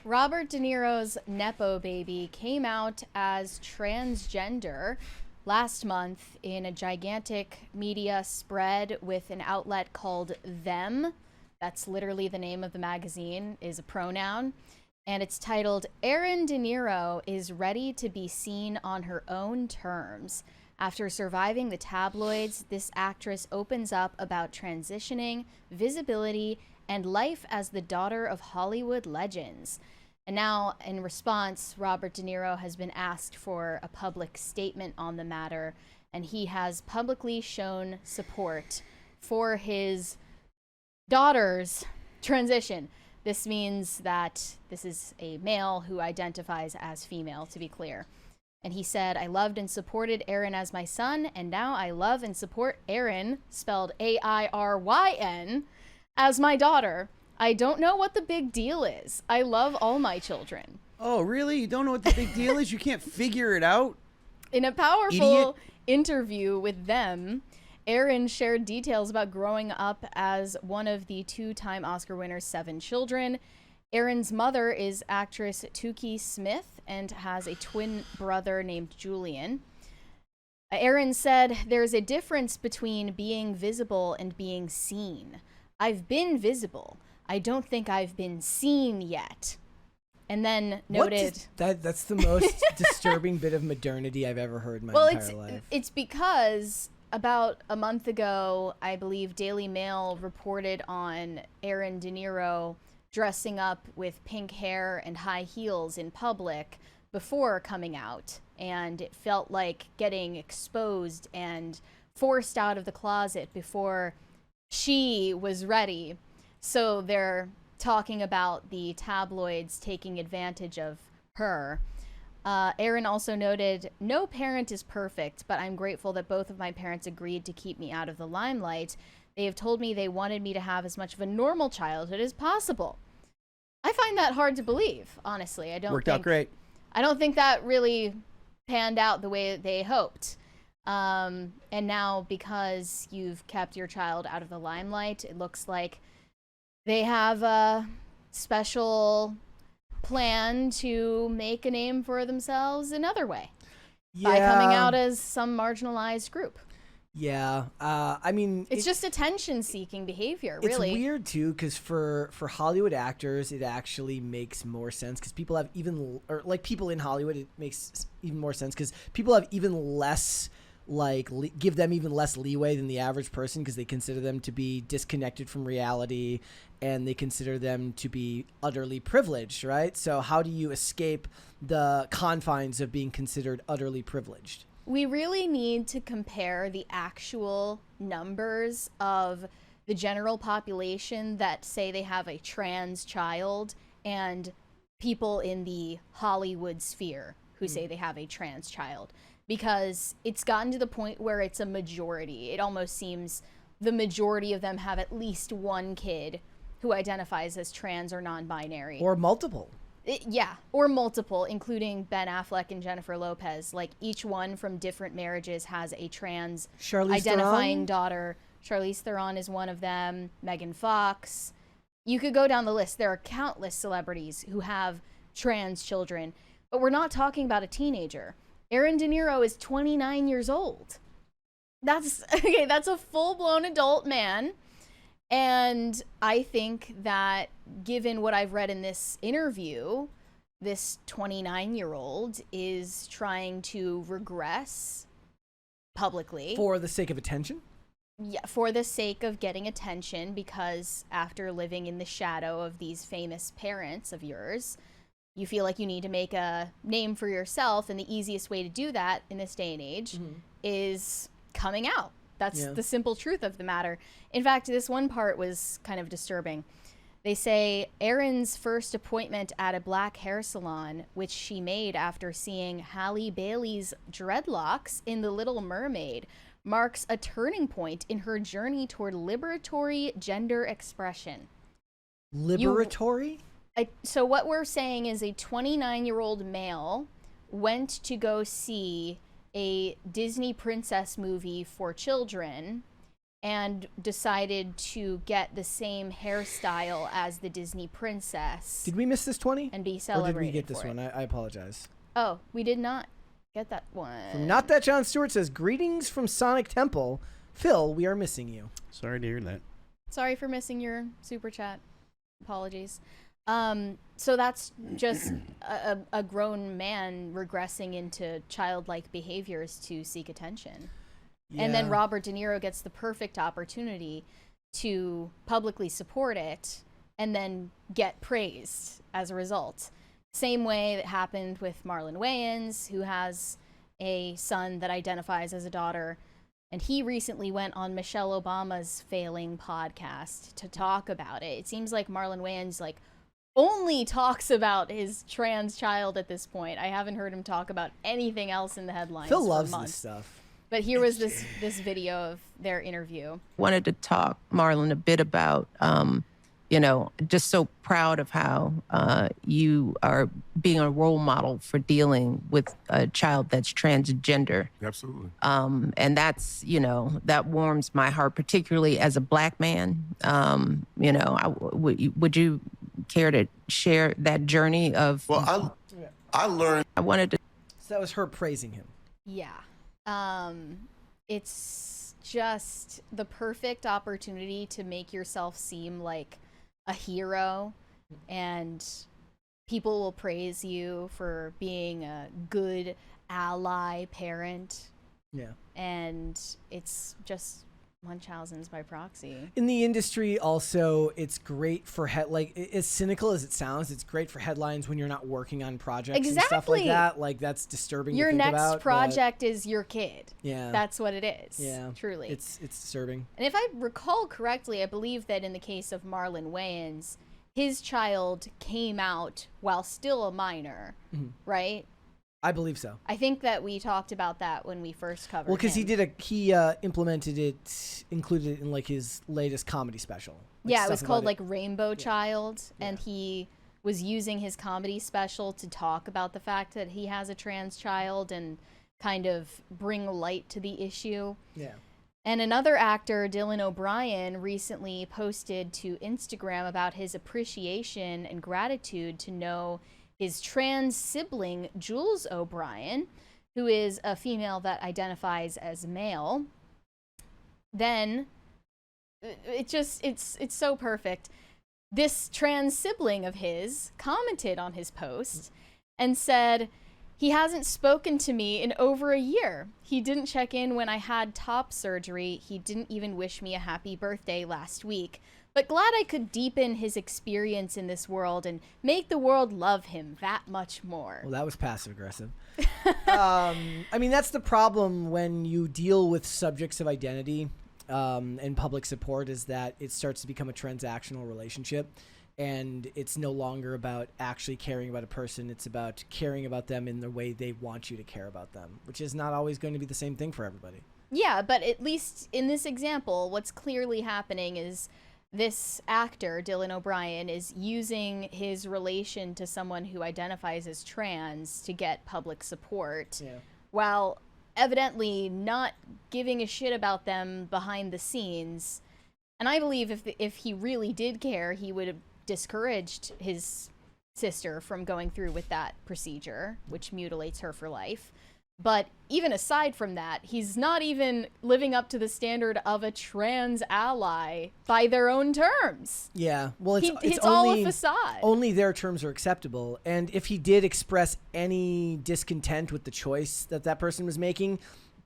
Robert De Niro's Nepo baby came out as transgender last month in a gigantic media spread with an outlet called Them. That's literally the name of the magazine, is a pronoun. And it's titled, Erin De Niro is ready to be seen on her own terms. After surviving the tabloids, this actress opens up about transitioning, visibility, and life as the daughter of Hollywood legends. And now, in response, Robert De Niro has been asked for a public statement on the matter, and he has publicly shown support for his daughter's transition. This means that this is a male who identifies as female, to be clear. And he said, I loved and supported Aaron as my son, and now I love and support Erin, spelled Airyn, as my daughter. I don't know what the big deal is. I love all my children. Oh, really? You don't know what the big deal is? You can't figure it out? In a powerful interview with Them, Erin shared details about growing up as one of the two-time Oscar winner's 7 children. Erin's mother is actress Tukey Smith and has a twin brother named Julian. Erin said, there's a difference between being visible and being seen. I've been visible. I don't think I've been seen yet. And then noted... That's the most disturbing bit of modernity I've ever heard in my entire life. It's because about a month ago, I believe Daily Mail reported on Erin De Niro dressing up with pink hair and high heels in public before coming out. And it felt like getting exposed and forced out of the closet before she was ready. So they're talking about the tabloids taking advantage of her. Erin also noted, no parent is perfect, but I'm grateful that both of my parents agreed to keep me out of the limelight. They have told me they wanted me to have as much of a normal childhood as possible. I find that hard to believe, honestly. Worked out great. I don't think that really panned out the way they hoped. And now, because you've kept your child out of the limelight, it looks like they have a special plan to make a name for themselves another way. Yeah. By coming out as some marginalized group. Yeah. I mean... It's just attention-seeking behavior, really. It's weird, too, because for Hollywood actors, it actually makes more sense, because people have even... Or, like, people in Hollywood, it makes even more sense, because people have even less... give them even less leeway than the average person, because they consider them to be disconnected from reality and they consider them to be utterly privileged, right? So how do you escape the confines of being considered utterly privileged? We really need to compare the actual numbers of the general population that say they have a trans child and people in the Hollywood sphere who say they have a trans child. Because it's gotten to the point where it's a majority. It almost seems the majority of them have at least one kid who identifies as trans or non-binary. Or multiple. Or multiple, including Ben Affleck and Jennifer Lopez. Like, each one from different marriages has a trans identifying daughter. Charlize Theron is one of them. Megan Fox. You could go down the list. There are countless celebrities who have trans children. But we're not talking about a teenager. Erin De Niro is 29 years old. That's a full-blown adult man. And I think that given what I've read in this interview, this 29-year-old is trying to regress publicly. For the sake of attention? Yeah, for the sake of getting attention, because after living in the shadow of these famous parents of yours, you feel like you need to make a name for yourself, and the easiest way to do that in this day and age is coming out. That's the simple truth of the matter. In fact, this one part was kind of disturbing. They say Erin's first appointment at a black hair salon, which she made after seeing Halle Bailey's dreadlocks in The Little Mermaid, marks a turning point in her journey toward liberatory gender expression. Liberatory? So what we're saying is a 29-year-old male went to go see a Disney princess movie for children and decided to get the same hairstyle as the Disney princess. Did we miss this 20? And be Or celebrated did we get this for one? it. I apologize. Oh, we did not get that one. From Not That John Stewart says, greetings from Sonic Temple. Phil, we are missing you. Sorry to hear that. Sorry for missing your super chat. Apologies. So that's just a grown man regressing into childlike behaviors to seek attention. And then Yeah. Robert De Niro gets the perfect opportunity to publicly support it and then get praised as a result. Same way that happened with Marlon Weighins, who has a son that identifies as a daughter. And he recently went on Michelle Obama's failing podcast to talk about it. It seems like Marlon Weighins only talks about his trans child at this point. I haven't heard him talk about anything else in the headlines. Phil for loves months. this stuff. But here was this video of their interview. Wanted to talk, Marlon, a bit about, just so proud of how you are being a role model for dealing with a child that's transgender. Absolutely. And that's, that warms my heart, particularly as a Black man. Would you care to share that journey of? Well, I learned. I wanted to. So that was her praising him. Yeah. It's just the perfect opportunity to make yourself seem like a hero, and people will praise you for being a good ally parent. Yeah. And it's just Munchausen's by proxy. In the industry, also, it's great for as cynical as it sounds, it's great for headlines when you're not working on projects and stuff like Exactly. that. Like, that's disturbing Your to think next about. but project is your kid. yeah, That's what it is. yeah, Truly. it's disturbing. And if I recall correctly, I believe that in the case of Marlon Wayans, his child came out while still a minor, right? I believe so. I think that we talked about that when we first covered. Well, because him. he implemented it, included it in like his latest comedy special. Like, Yeah, it stuff was called about like Rainbow Child, and Yeah. he was using his comedy special to talk about the fact that he has a trans child and kind of bring light to the issue. Yeah. And another actor, Dylan O'Brien, recently posted to Instagram about his appreciation and gratitude to know his trans sibling, Jules O'Brien, who is a female that identifies as male. Then it's so perfect. This trans sibling of his commented on his post and said, "He hasn't spoken to me in over a year. He didn't check in when I had top surgery. He didn't even wish me a happy birthday last week. But glad I could deepen his experience in this world and make the world love him that much more." Well, that was passive aggressive. I mean, that's the problem when you deal with subjects of identity and public support, is that it starts to become a transactional relationship. And it's no longer about actually caring about a person. It's about caring about them in the way they want you to care about them, which is not always going to be the same thing for everybody. Yeah, but at least in this example, what's clearly happening is this actor, Dylan O'Brien, is using his relation to someone who identifies as trans to get public support, while evidently not giving a shit about them behind the scenes. And I believe if he really did care, he would have discouraged his sister from going through with that procedure, which mutilates her for life. But even aside from that, he's not even living up to the standard of a trans ally by their own terms. Yeah, well, it's It's only, all a facade. Only their terms are acceptable. And if he did express any discontent with the choice that person was making,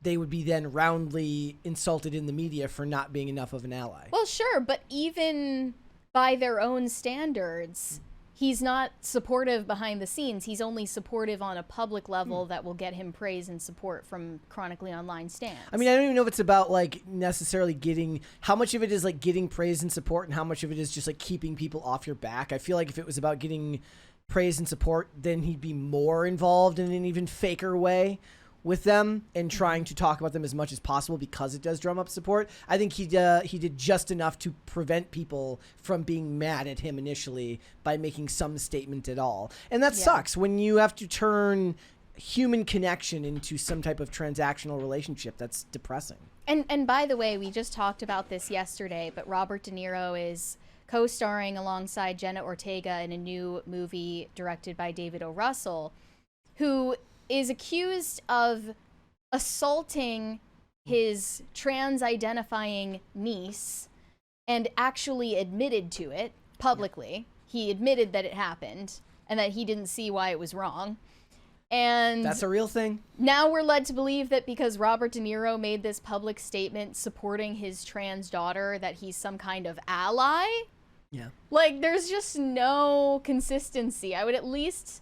they would be then roundly insulted in the media for not being enough of an ally. Well, sure, but even by their own standards, he's not supportive behind the scenes. He's only supportive on a public level that will get him praise and support from chronically online stands. I mean, I don't even know if it's about like necessarily getting, how much of it is like getting praise and support and how much of it is just like keeping people off your back. I feel like if it was about getting praise and support, then he'd be more involved in an even faker way with them and trying to talk about them as much as possible because it does drum up support. I think he did just enough to prevent people from being mad at him initially by making some statement at all. And that sucks when you have to turn human connection into some type of transactional relationship. That's depressing. And by the way, we just talked about this yesterday, but Robert De Niro is co-starring alongside Jenna Ortega in a new movie directed by David O. Russell, who is accused of assaulting his trans-identifying niece and actually admitted to it publicly. He admitted that it happened and that he didn't see why it was wrong. And That's a real thing. now we're led to believe that because Robert De Niro made this public statement supporting his trans daughter, that he's some kind of ally. Yeah. Like, there's just no consistency. I would at least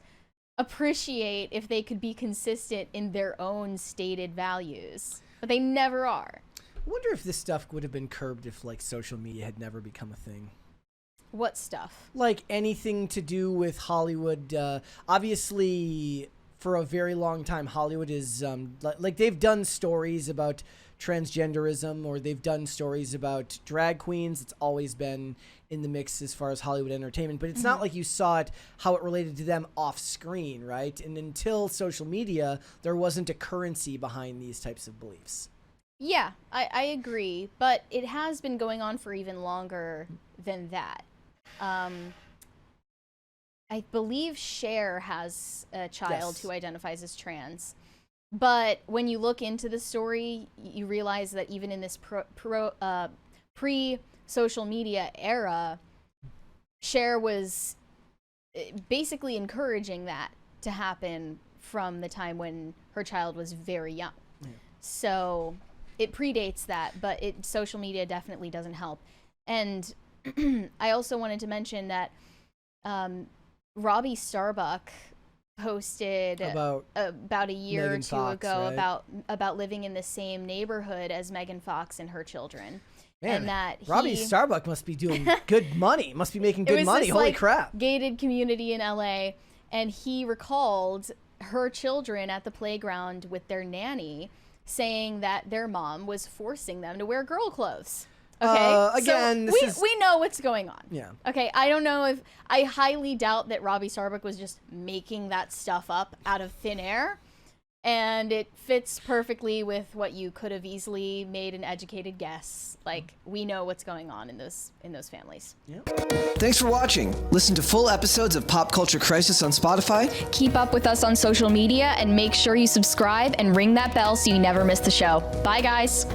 appreciate if they could be consistent in their own stated values, but they never are. I wonder if this stuff would have been curbed if, like, social media had never become a thing. What stuff? Like, anything to do with Hollywood. Obviously, for a very long time, Hollywood is, like, they've done stories about transgenderism, or they've done stories about drag queens. It's always been in the mix as far as Hollywood entertainment, but it's not like you saw it, how it related to them off screen, right? And until social media, there wasn't a currency behind these types of beliefs. Yeah, I agree, but it has been going on for even longer than that. I believe Cher has a child Yes. who identifies as trans. But when you look into the story, you realize that even in this pre-social media era, Cher was basically encouraging that to happen from the time when her child was very young. Yeah. So it predates that, but social media definitely doesn't help. And I also wanted to mention that Robbie Starbuck posted about a year Megan or two Fox, ago right? about living in the same neighborhood as Megan Fox and her children. Man, and that Robbie Starbuck must be doing good money. Must be making good money. This, Holy like, crap. gated community in LA, and he recalled her children at the playground with their nanny saying that their mom was forcing them to wear girl clothes. Okay. Again, so we know what's going on. Yeah. Okay. I don't know if I highly doubt that Robbie Starbuck was just making that stuff up out of thin air. And it fits perfectly with what you could have easily made an educated guess. Like, we know what's going on in those families. Thanks for watching. Listen to full episodes of Pop Culture Crisis on Spotify. Keep up with us on social media and make sure you subscribe and ring that bell so you never miss the show. Bye, guys.